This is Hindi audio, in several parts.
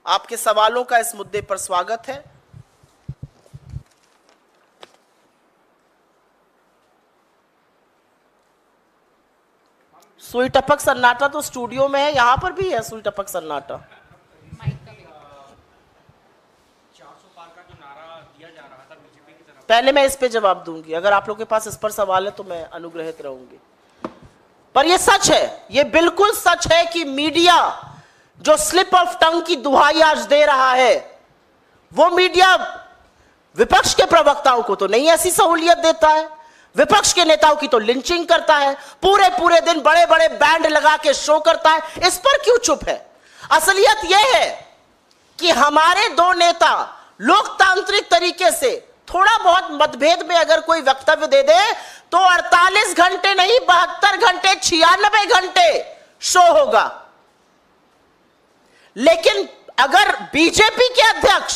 आपके सवालों का इस मुद्दे पर स्वागत है। सुई टपक सन्नाटा तो स्टूडियो में है, यहां पर भी है सुई टपक सन्नाटा। 400 पार का जो नारा दिया जा रहा था बीजेपी की तरफ, पहले मैं इस पे जवाब दूंगी, अगर आप लोगों के पास इस पर सवाल है तो मैं अनुग्रहित रहूंगी। पर यह सच है, यह बिल्कुल सच है कि मीडिया जो स्लिप ऑफ टंग की दुहाई आज दे रहा है, वो मीडिया विपक्ष के प्रवक्ताओं को तो नहीं ऐसी सहूलियत देता है, विपक्ष के नेताओं की तो लिंचिंग करता है, पूरे पूरे दिन बड़े बड़े बैंड लगा के शो करता है। इस पर क्यों चुप है? असलियत यह है कि हमारे दो नेता लोकतांत्रिक तरीके से थोड़ा बहुत मतभेद में अगर कोई वक्तव्य दे दे तो 48 घंटे नहीं 72 घंटे 96 घंटे शो होगा। लेकिन अगर बीजेपी के अध्यक्ष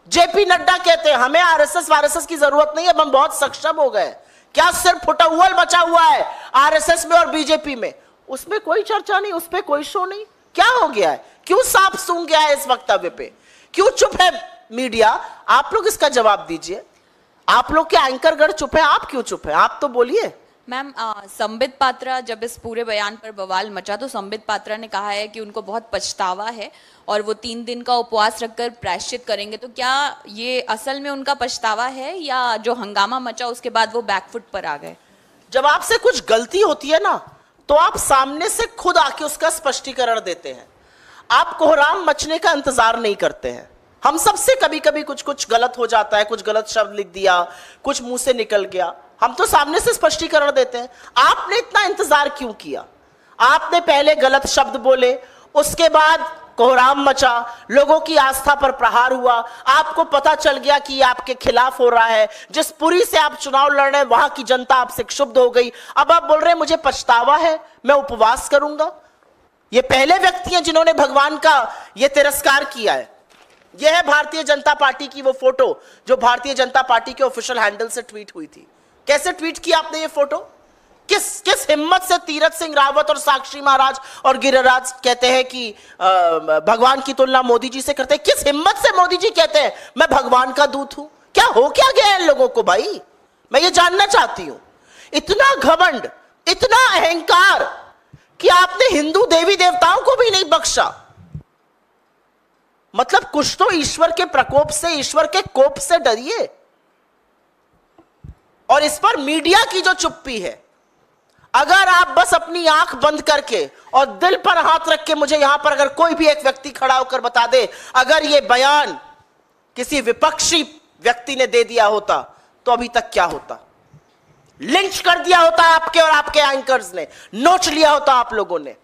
जेपी नड्डा कहते हैं हमें आरएसएस की जरूरत नहीं है, हम बहुत सक्षम हो गए, क्या सिर्फ फुटअव्वल बचा हुआ है आरएसएस में और बीजेपी में, उसमें कोई चर्चा नहीं, उस पर कोई शो नहीं। क्या हो गया है? क्यों सांप सूंघ गया है इस वक्तव्य पे? क्यों चुप है मीडिया? आप लोग इसका जवाब दीजिए। आप लोग के एंकरगढ़ चुप है, आप क्यों चुप है? आप तो बोलिए। मैम, संबित पात्रा, जब इस पूरे बयान पर बवाल मचा तो संबित पात्रा ने कहा है कि उनको बहुत पछतावा है और वो 3 दिन का उपवास रखकर प्रायश्चित करेंगे। तो क्या ये असल में उनका पछतावा है या जो हंगामा मचा उसके बाद वो बैकफुट पर आ गए? जब आपसे कुछ गलती होती है ना तो आप सामने से खुद आके उसका स्पष्टीकरण देते हैं, आप कोहराम मचने का इंतजार नहीं करते हैं। हम सबसे कभी कभी कुछ गलत हो जाता है, कुछ गलत शब्द लिख दिया, कुछ मुंह से निकल गया, हम तो सामने से स्पष्टीकरण देते हैं। आपने इतना इंतजार क्यों किया? आपने पहले गलत शब्द बोले, उसके बाद कोहराम मचा, लोगों की आस्था पर प्रहार हुआ, आपको पता चल गया कि आपके खिलाफ हो रहा है, जिस पुरी से आप चुनाव लड़ रहे हैं वहां की जनता आपसे क्षुब्ध हो गई। अब आप बोल रहे हैं मुझे पछतावा है, मैं उपवास करूंगा। ये पहले व्यक्ति हैं जिन्होंने भगवान का ये तिरस्कार किया है। यह है भारतीय जनता पार्टी की वो फोटो जो भारतीय जनता पार्टी के ऑफिशियल हैंडल से ट्वीट हुई थी। कैसे ट्वीट किया आपने ये फोटो? किस हिम्मत से तीरथ सिंह रावत और साक्षी महाराज और गिरिराज कहते हैं कि भगवान की तुलना मोदी जी से करते हैं? किस हिम्मत से मोदी जी कहते हैं मैं भगवान का दूत हूं? क्या हो क्या गया है इन लोगों को भाई? मैं ये जानना चाहती हूं। इतना घमंड, इतना अहंकार कि आपने हिंदू देवी देवताओं को भी नहीं बख्शा। मतलब कुछ तो ईश्वर के प्रकोप से, ईश्वर के कोप से डरिए। और इस पर मीडिया की जो चुप्पी है, अगर आप बस अपनी आंख बंद करके और दिल पर हाथ रख के, मुझे यहां पर अगर कोई भी एक व्यक्ति खड़ा होकर बता दे अगर यह बयान किसी विपक्षी व्यक्ति ने दे दिया होता तो अभी तक क्या होता? लिंच कर दिया होता आपके और आपके एंकर्स ने, नोच लिया होता आप लोगों ने।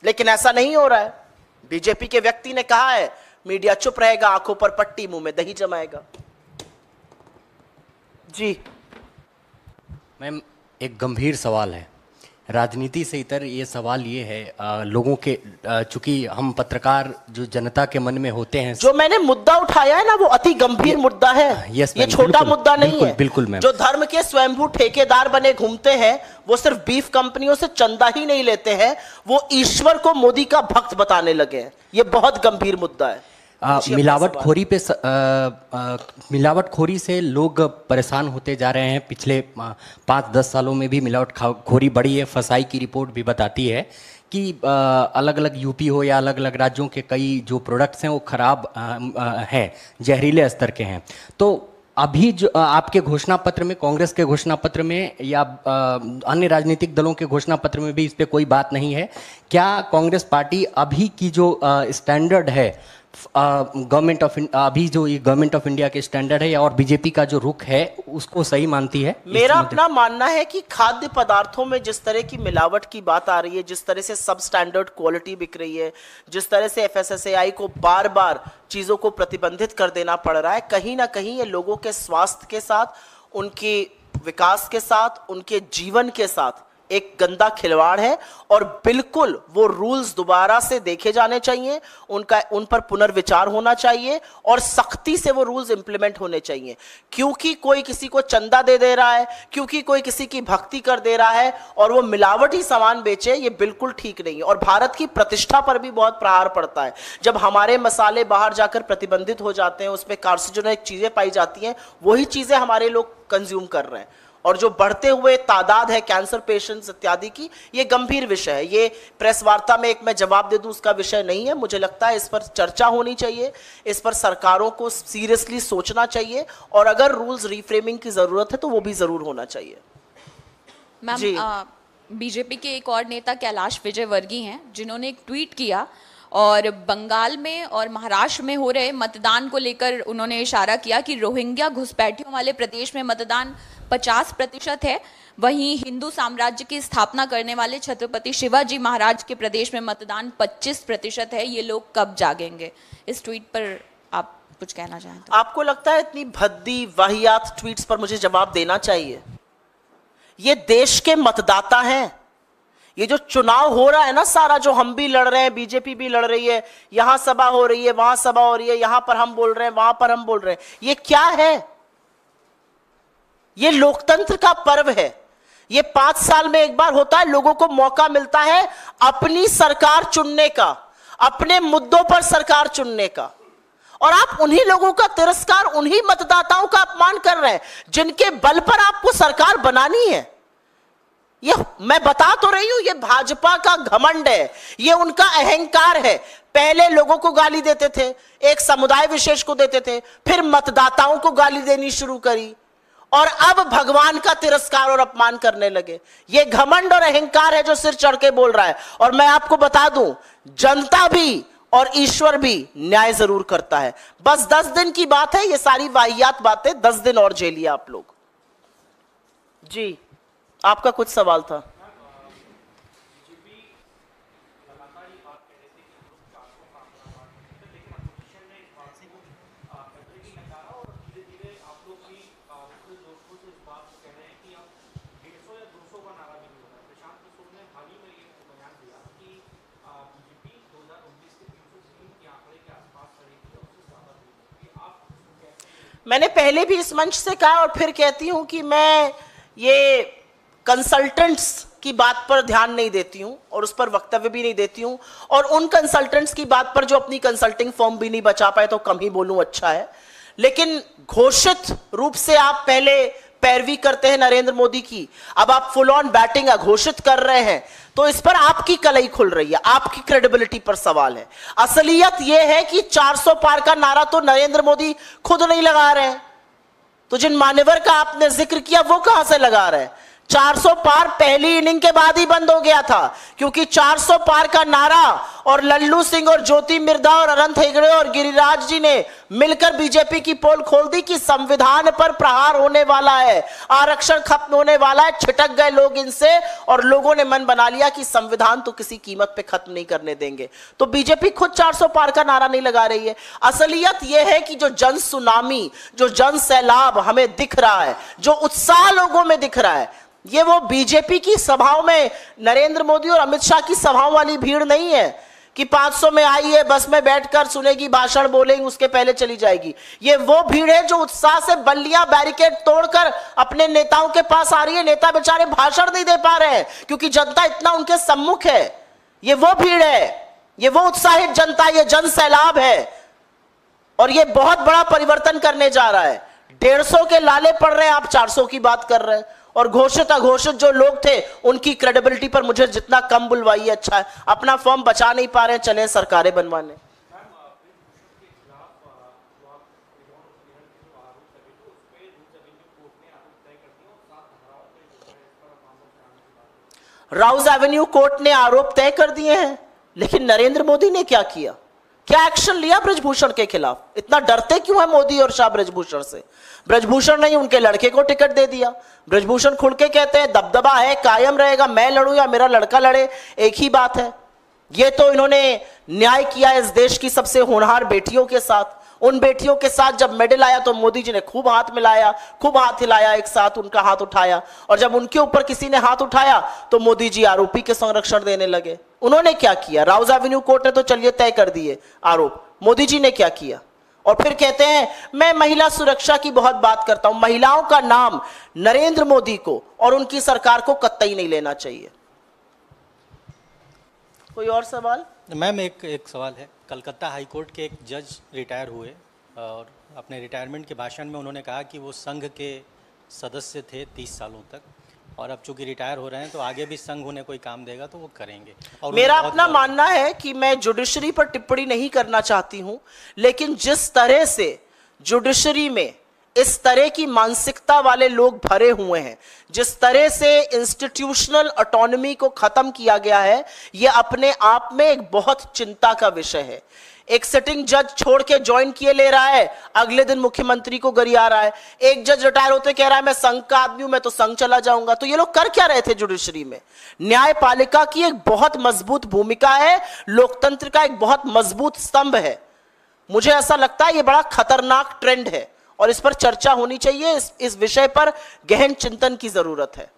लेकिन ऐसा नहीं हो रहा है। बीजेपी के व्यक्ति ने कहा है मीडिया चुप रहेगा, आंखों पर पट्टी, मुंह में दही जमाएगा। जी मैम, एक गंभीर सवाल है, राजनीति से इतर ये सवाल ये है, लोगों के चूंकि हम पत्रकार जो जनता के मन में होते हैं, जो मैंने मुद्दा उठाया है ना वो अति गंभीर मुद्दा है। ये छोटा मुद्दा नहीं है। बिल्कुल मैम। जो धर्म के स्वयंभू ठेकेदार बने घूमते हैं वो सिर्फ बीफ कंपनियों से चंदा ही नहीं लेते हैं, वो ईश्वर को मोदी का भक्त बताने लगे हैं। ये बहुत गंभीर मुद्दा है। मिलावटखोरी से लोग परेशान होते जा रहे हैं। पिछले 5-10 सालों में भी मिलावटखोरी बढ़ी है। फसाई की रिपोर्ट भी बताती है कि अलग अलग यूपी हो या अलग अलग राज्यों के कई जो प्रोडक्ट्स हैं वो खराब हैं, जहरीले स्तर के हैं। तो अभी जो आपके घोषणा पत्र में, कांग्रेस के घोषणा पत्र में या अन्य राजनीतिक दलों के घोषणा पत्र में भी इस पे कोई बात नहीं है। क्या कांग्रेस पार्टी अभी की जो स्टैंडर्ड है अभी जो ये गवर्नमेंट ऑफ इंडिया के स्टैंडर्ड है और बीजेपी का जो रुख है उसको सही मानती है? मेरा अपना मानना है कि खाद्य पदार्थों में जिस तरह की मिलावट की बात आ रही है, जिस तरह से सब स्टैंडर्ड क्वालिटी बिक रही है, जिस तरह से एफएसएसएआई को बार बार चीजों को प्रतिबंधित कर देना पड़ रहा है, कहीं ना कहीं ये लोगों के स्वास्थ्य के साथ, उनके विकास के साथ, उनके जीवन के साथ एक गंदा खिलवाड़ है और बिल्कुल वो रूल्स दोबारा से देखे जाने चाहिए, उन पर पुनर्विचार होना चाहिए और सख्ती से वो रूल्स इंप्लीमेंट होने चाहिए। क्योंकि कोई किसी को चंदा दे रहा है, क्योंकि कोई किसी की भक्ति कर दे रहा है और वो मिलावटी सामान बेचे, ये बिल्कुल ठीक नहीं है और भारत की प्रतिष्ठा पर भी बहुत प्रहार पड़ता है। जब हमारे मसाले बाहर जाकर प्रतिबंधित हो जाते हैं, उसमें कार्सिनोजेनिक चीजें पाई जाती हैं, वही चीजें हमारे लोग कंज्यूम कर रहे हैं और जो बढ़ते हुए तादाद है कैंसर पेशेंट्स इत्यादि की, ये गंभीर विषय है। ये प्रेस वार्ता में एक मैं जवाब दे दूं उसका विषय नहीं है। मुझे लगता है इस पर चर्चा होनी चाहिए, इस पर सरकारों को सीरियसली सोचना चाहिए और अगर रूल्स रिफ्रेमिंग की जरूरत है तो वो भी जरूर होना चाहिए। मैम, बीजेपी के एक और नेता कैलाश विजयवर्गीय हैं जिन्होंने एक ट्वीट किया और बंगाल में और महाराष्ट्र में हो रहे मतदान को लेकर उन्होंने इशारा किया कि रोहिंग्या घुसपैठियों वाले प्रदेश में मतदान 50% है, वहीं हिंदू साम्राज्य की स्थापना करने वाले छत्रपति शिवाजी महाराज के प्रदेश में मतदान 25% है। ये लोग कब जागेंगे? इस ट्वीट पर आप कुछ कहना चाहें तो? आपको लगता है इतनी भद्दी वाहियात ट्वीट्स पर मुझे जवाब देना चाहिए? ये देश के मतदाता हैं। ये जो चुनाव हो रहा है ना सारा, जो हम भी लड़ रहे हैं, बीजेपी भी लड़ रही है, यहां सभा हो रही है, वहां सभा हो रही है, यहां पर हम बोल रहे हैं, वहां पर हम बोल रहे हैं, ये क्या है? ये लोकतंत्र का पर्व है। ये 5 साल में एक बार होता है, लोगों को मौका मिलता है अपनी सरकार चुनने का, अपने मुद्दों पर सरकार चुनने का, और आप उन्हीं लोगों का तिरस्कार, उन्हीं मतदाताओं का अपमान कर रहे हैं जिनके बल पर आपको सरकार बनानी है। ये मैं बता तो रही हूं, ये भाजपा का घमंड है, ये उनका अहंकार है। पहले लोगों को गाली देते थे, एक समुदाय विशेष को देते थे, फिर मतदाताओं को गाली देनी शुरू करी और अब भगवान का तिरस्कार और अपमान करने लगे। ये घमंड और अहंकार है जो सिर चढ़ के बोल रहा है। और मैं आपको बता दूं, जनता भी और ईश्वर भी न्याय जरूर करता है। बस 10 दिन की बात है, ये सारी वाहियात बातें 10 दिन और झेलिए आप लोग। जी, आपका कुछ सवाल था? मैंने पहले भी इस मंच से कहा और फिर कहती हूं कि मैं ये कंसल्टेंट्स की बात पर ध्यान नहीं देती हूं और उस पर वक्तव्य भी नहीं देती हूं, और उन कंसल्टेंट्स की बात पर जो अपनी कंसल्टिंग फर्म भी नहीं बचा पाए तो कम ही बोलूं अच्छा है। लेकिन घोषित रूप से आप पहले पैरवी करते हैं नरेंद्र मोदी की, अब आप फुल ऑन बैटिंग घोषित कर रहे हैं, तो इस पर आपकी कलई खुल रही है, आपकी क्रेडिबिलिटी पर सवाल है। असलियत यह है कि 400 पार का नारा तो नरेंद्र मोदी खुद नहीं लगा रहे हैं, तो जिन मान्यवर का आपने जिक्र किया वो कहां से लगा रहे हैं? 400 पार पहली इनिंग के बाद ही बंद हो गया था, क्योंकि 400 पार का नारा और लल्लू सिंह और ज्योति मिर्धा और अनंत हेगड़े और गिरिराज जी ने मिलकर बीजेपी की पोल खोल दी कि संविधान पर प्रहार होने वाला है, आरक्षण खत्म होने वाला है। छिटक गए लोग इनसे और लोगों ने मन बना लिया कि संविधान तो किसी कीमत पे खत्म नहीं करने देंगे। तो बीजेपी खुद 400 पार का नारा नहीं लगा रही है। असलियत यह है कि जो जन सुनामी, जो जन सैलाब हमें दिख रहा है, जो उत्साह लोगों में दिख रहा है, ये वो बीजेपी की सभाओं में नरेंद्र मोदी और अमित शाह की सभाओं वाली भीड़ नहीं है कि 500 में आई है, बस में बैठकर सुनेगी, भाषण बोलेंगी, उसके पहले चली जाएगी। ये वो भीड़ है जो उत्साह से बल्लियां बैरिकेड तोड़कर अपने नेताओं के पास आ रही है। नेता बेचारे भाषण नहीं दे पा रहे हैं क्योंकि जनता इतना उनके सम्मुख है। ये वो भीड़ है, ये वो उत्साहित जनता, ये जन सैलाब है और ये बहुत बड़ा परिवर्तन करने जा रहा है। 150 के लाले पड़ रहे हैं, आप 400 की बात कर रहे हैं। और घोषित अघोषित जो लोग थे उनकी क्रेडिबिलिटी पर मुझे जितना कम बुलवाइए अच्छा है। अपना फॉर्म बचा नहीं पा रहे हैं, चले सरकारें बनवाने। राउज एवेन्यू कोर्ट ने आरोप तय कर दिए हैं, लेकिन नरेंद्र मोदी ने क्या किया? क्या एक्शन लिया ब्रजभूषण के खिलाफ? इतना डरते क्यों है मोदी और शाह ब्रजभूषण से? ब्रजभूषण ने उनके लड़के को टिकट दे दिया। ब्रजभूषण खुल के कहते हैं दबदबा है, कायम रहेगा, मैं लड़ूं या मेरा लड़का लड़े, एक ही बात है। ये तो इन्होंने न्याय किया इस देश की सबसे होनहार बेटियों के साथ, उन बेटियों के साथ जब मेडल आया तो मोदी जी ने खूब हाथ मिलाया, खूब हाथ हिलाया, एक साथ उनका हाथ उठाया, और जब उनके ऊपर किसी ने हाथ उठाया तो मोदी जी आरोपी के संरक्षण देने लगे। उन्होंने क्या किया? राउज एवेन्यू कोर्ट ने तो चलिए तय कर दिए आरोप, मोदी जी ने क्या किया? और फिर कहते हैं मैं महिला सुरक्षा की बहुत बात करता हूं। महिलाओं का नाम नरेंद्र मोदी को और उनकी सरकार को कतई नहीं लेना चाहिए। कोई और सवाल? मैम एक सवाल है। कलकत्ता हाई कोर्ट के एक जज रिटायर हुए और अपने रिटायरमेंट के भाषण में उन्होंने कहा कि वो संघ के सदस्य थे 30 सालों तक, और अब चूंकि रिटायर हो रहे हैं तो आगे भी संघ उन्हें कोई काम देगा तो वो करेंगे। और मेरा अपना मानना है कि मैं जुडिशरी पर टिप्पणी नहीं करना चाहती हूं, लेकिन जिस तरह से जुडिशरी में इस तरह की मानसिकता वाले लोग भरे हुए हैं, जिस तरह से इंस्टीट्यूशनल ऑटोनॉमी को खत्म किया गया है, यह अपने आप में एक बहुत चिंता का विषय है। एक सिटिंग जज छोड़ के ज्वाइन किए ले रहा है, अगले दिन मुख्यमंत्री को गरिया रहा है। एक जज रिटायर होते कह रहा है मैं संघ का आदमी हूं, मैं तो संघ चला जाऊंगा। तो ये लोग कर क्या रहे थे जुडिशरी में? न्यायपालिका की एक बहुत मजबूत भूमिका है, लोकतंत्र का एक बहुत मजबूत स्तंभ है। मुझे ऐसा लगता है ये बड़ा खतरनाक ट्रेंड है और इस पर चर्चा होनी चाहिए। इस विषय पर गहन चिंतन की जरूरत है।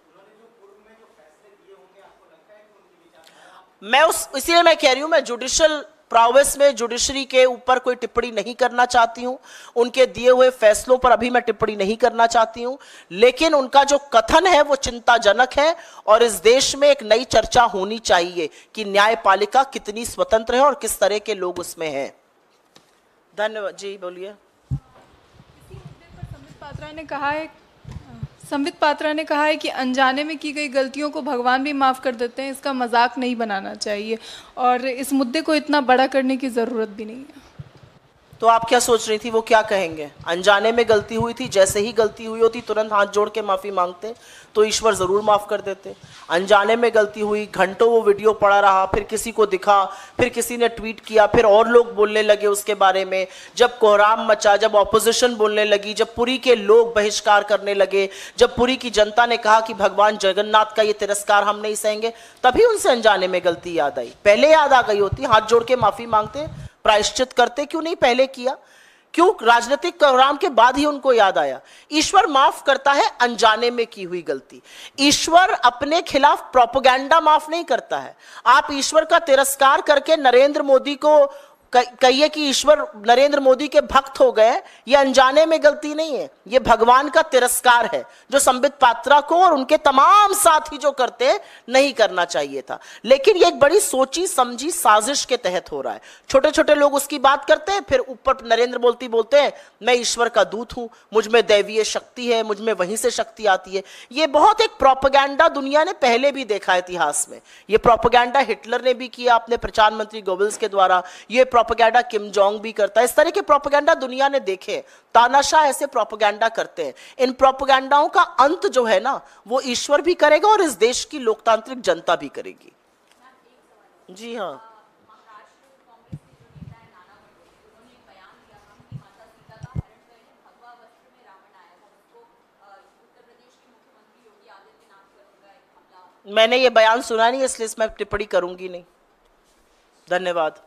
इसलिए मैं कह रही हूं, मैं जुडिशियल प्रोवेस में जुडिशरी के ऊपर कोई टिप्पणी नहीं करना चाहती हूं, उनके दिए हुए फैसलों पर अभी मैं टिप्पणी नहीं करना चाहती हूं, लेकिन उनका जो कथन है वो चिंताजनक है और इस देश में एक नई चर्चा होनी चाहिए कि न्यायपालिका कितनी स्वतंत्र है और किस तरह के लोग उसमें हैं। धन्यवाद जी, बोलिए। संबित पात्रा ने कहा है कि अनजाने में की गई गलतियों को भगवान भी माफ़ कर देते हैं, इसका मजाक नहीं बनाना चाहिए और इस मुद्दे को इतना बड़ा करने की ज़रूरत भी नहीं है। तो आप क्या सोच रही थी, वो क्या कहेंगे? अनजाने में गलती हुई थी, जैसे ही गलती हुई होती तुरंत हाथ जोड़ के माफ़ी मांगते तो ईश्वर ज़रूर माफ़ कर देते। अनजाने में गलती हुई, घंटों वो वीडियो पड़ा रहा, फिर किसी को दिखा, फिर किसी ने ट्वीट किया, फिर और लोग बोलने लगे उसके बारे में, जब कोहराम मचा, जब ऑपोजिशन बोलने लगी, जब पुरी के लोग बहिष्कार करने लगे, जब पुरी की जनता ने कहा कि भगवान जगन्नाथ का ये तिरस्कार हम नहीं सहेंगे, तभी उनसे अनजाने में गलती याद आई। पहले याद आ गई होती, हाथ जोड़ के माफ़ी मांगते, प्रायश्चित करते, क्यों नहीं पहले किया? क्यों राजनीतिक कोहराम के बाद ही उनको याद आया? ईश्वर माफ करता है अनजाने में की हुई गलती। ईश्वर अपने खिलाफ प्रोपेगेंडा माफ नहीं करता है। आप ईश्वर का तिरस्कार करके नरेंद्र मोदी को कहिए कि ईश्वर नरेंद्र मोदी के भक्त हो गए, ये अनजाने में गलती नहीं है, ये भगवान का तिरस्कार है जो संबित पात्रा को और उनके तमाम साथी जो करते नहीं करना चाहिए था। लेकिन ये एक बड़ी सोची समझी साजिश के तहत हो रहा है। छोटे छोटे लोग उसकी बात करते हैं, फिर ऊपर नरेंद्र बोलते हैं मैं ईश्वर का दूत हूं, मुझ में दैवीय शक्ति है, मुझ में वहीं से शक्ति आती है। ये बहुत एक प्रोपेगेंडा दुनिया ने पहले भी देखा है इतिहास में। ये प्रोपेगेंडा हिटलर ने भी किया अपने प्रधानमंत्री गोबल्स के द्वारा, ये प्रोपेगेंडा किम जोंग भी करता है। इस तरह के प्रोपेगेंडा दुनिया ने देखे, तानाशाह ऐसे प्रोपेगेंडा करते हैं। इन प्रोपेगेंडाओं का अंत जो है ना, वो ईश्वर भी करेगा और इस देश की लोकतांत्रिक जनता भी करेगी। जी हाँ, मैंने ये बयान सुना नहीं, इसलिए इसमें टिप्पणी करूंगी नहीं। धन्यवाद।